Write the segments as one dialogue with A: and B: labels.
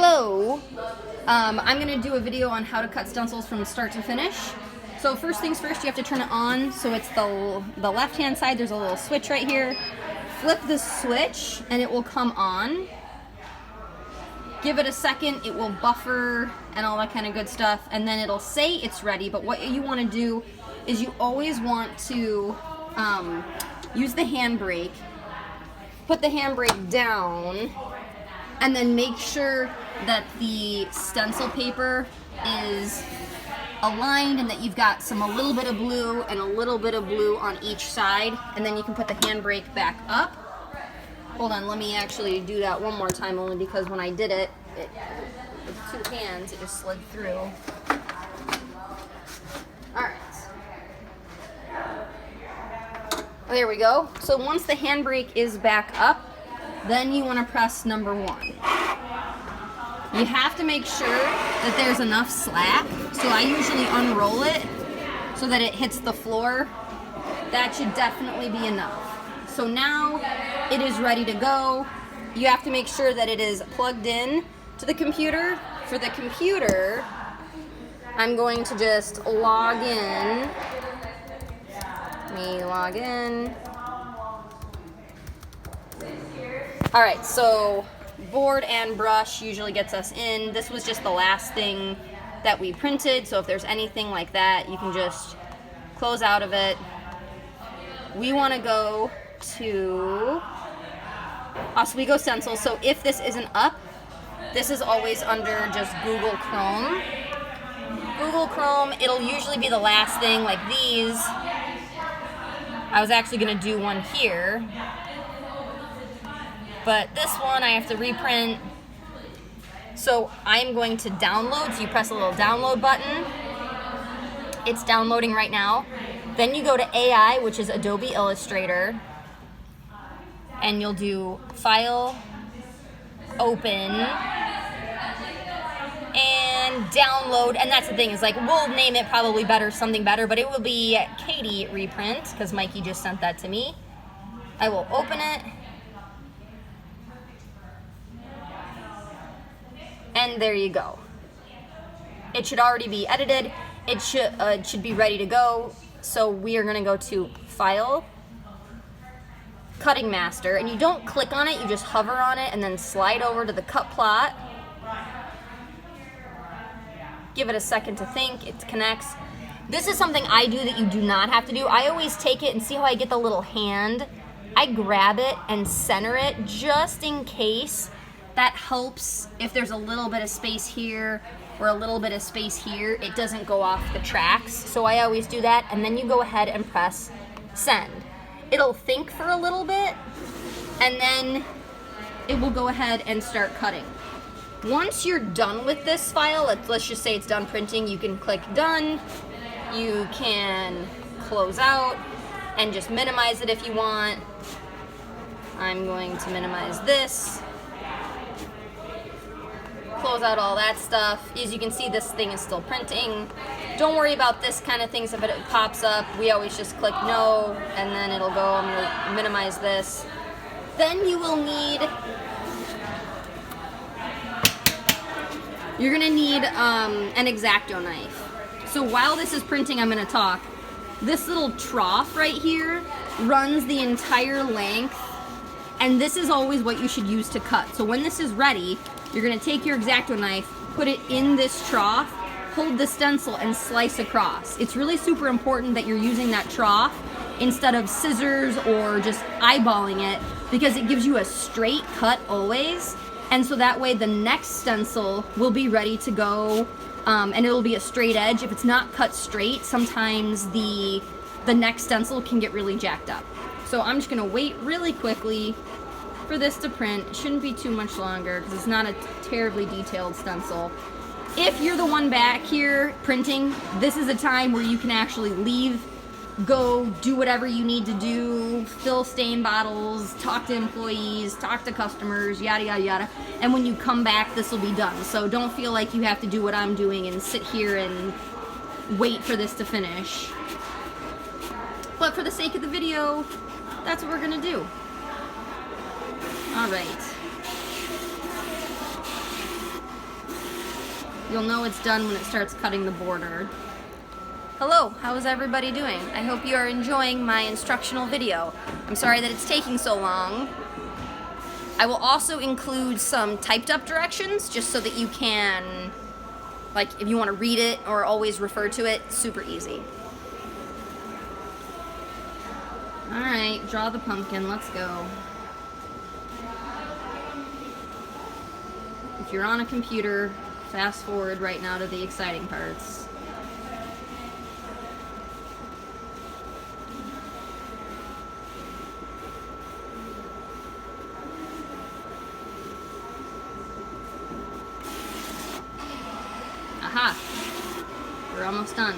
A: Hello, I'm going to do a video on how to cut stencils from start to finish. So first things first, you have to turn it on. So it's the left hand side, there's a little switch right here. Flip the switch and it will come on. Give it a second, it will buffer and all that kind of good stuff, and then it'll say it's ready. But what you want to do is you always want to use the handbrake, put the handbrake down, and then make sure that the stencil paper is aligned and that you've got a little bit of blue and a little bit of blue on each side, and then you can put the handbrake back up. Hold on, let me actually do that one more time, only because when I did it, with two hands, it just slid through. Alright. There we go. So once the handbrake is back up, then you want to press number 1. You have to make sure that there's enough slack. So I usually unroll it so that it hits the floor. That should definitely be enough. So now it is ready to go. You have to make sure that it is plugged in to the computer. For the computer, I'm going to just log in. Let me log in. Alright, so board and brush usually gets us in. This was just the last thing that we printed, so if there's anything like that, you can just close out of it. We want to go to Oswego Stencil. So if this isn't up, this is always under just Google Chrome. Google Chrome, it'll usually be the last thing, like these. I was actually going to do one here, but this one I have to reprint. So I'm going to download. So you press a little download button. It's downloading right now. Then you go to AI, which is Adobe Illustrator, and you'll do File, Open, and Download. And that's the thing, is like, we'll name it probably something better, but it will be Katie Reprint, because Mikey just sent that to me. I will open it. And there you go. It should already be edited. It should be ready to go. So we are going to go to File, Cutting Master, and you don't click on it, you just hover on it and then slide over to the cut plot. Give it a second to think, it connects. This is something I do that you do not have to do. I always take it and see how I get the little hand. I grab it and center it just in case. That helps if there's a little bit of space here or a little bit of space here, it doesn't go off the tracks. So I always do that, and then you go ahead and press send. It'll think for a little bit, and then it will go ahead and start cutting. Once you're done with this file, let's just say it's done printing, you can click done. You can close out and just minimize it if you want. I'm going to minimize this. Close out all that stuff. As you can see, this thing is still printing. Don't worry about this kind of things. If it pops up, we always just click no, and then it'll go. I'm going to minimize this. Then you will need, you're going to need an X-Acto knife. So while this is printing, I'm going to talk. This little trough right here runs the entire length, and this is always what you should use to cut. So when this is ready, you're going to take your X-Acto knife, put it in this trough, hold the stencil, and slice across. It's really super important that you're using that trough instead of scissors or just eyeballing it, because it gives you a straight cut always. And so that way the next stencil will be ready to go, and it'll be a straight edge. If it's not cut straight, sometimes the next stencil can get really jacked up. So I'm just going to wait really quickly for this to print. It shouldn't be too much longer because it's not a terribly detailed stencil. If you're the one back here printing, this is a time where you can actually leave, go do whatever you need to do, fill stain bottles, talk to employees, talk to customers, yada yada yada. And when you come back, this will be done. So don't feel like you have to do what I'm doing and sit here and wait for this to finish. But for the sake of the video, that's what we're gonna do. All right. You'll know it's done when it starts cutting the border. Hello, how is everybody doing? I hope you are enjoying my instructional video. I'm sorry that it's taking so long. I will also include some typed up directions just so that you can, like, if you want to read it or always refer to it, super easy. All right, draw the pumpkin, let's go. If you're on a computer, fast forward right now to the exciting parts. Aha, we're almost done.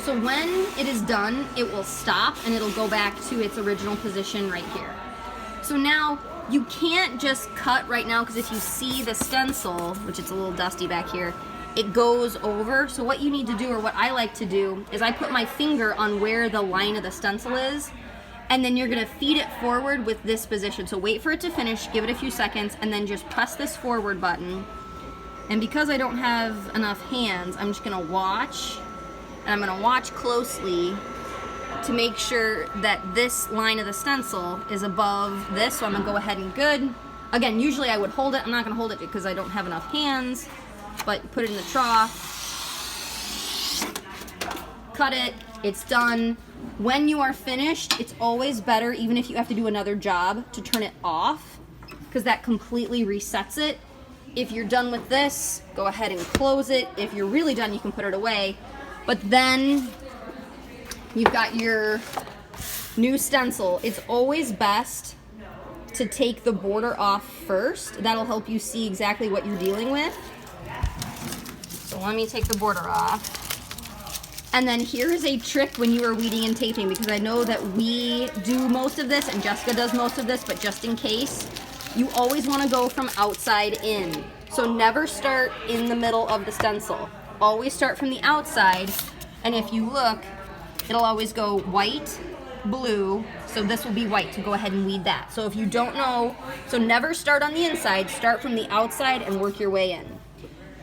A: So when it is done, it will stop and it'll go back to its original position right here. So now you can't just cut right now, because if you see the stencil, which it's a little dusty back here, it goes over. So what you need to do, or what I like to do, is I put my finger on where the line of the stencil is, and then you're gonna feed it forward with this position. So wait for it to finish, give it a few seconds, and then just press this forward button. And because I don't have enough hands, I'm just gonna watch, and I'm gonna watch closely to make sure that this line of the stencil is above this. So I'm gonna go ahead and good. Again, usually I would hold it. I'm not gonna hold it because I don't have enough hands, but put it in the trough, cut it, it's done. When you are finished, it's always better, even if you have to do another job, to turn it off, because that completely resets it. If you're done with this, go ahead and close it. If you're really done, you can put it away. But then you've got your new stencil. It's always best to take the border off first. That'll help you see exactly what you're dealing with. So let me take the border off. And then here's a trick when you are weeding and taping, because I know that we do most of this and Jessica does most of this, but just in case, you always want to go from outside in. So never start in the middle of the stencil. Always start from the outside, and if you look, it'll always go white, blue, so this will be white, so go ahead and weed that. So if you don't know, so never start on the inside, start from the outside and work your way in.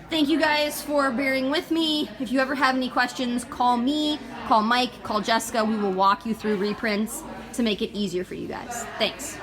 A: Thank you guys for bearing with me. If you ever have any questions, call me, call Mike, call Jessica. We will walk you through reprints to make it easier for you guys. Thanks.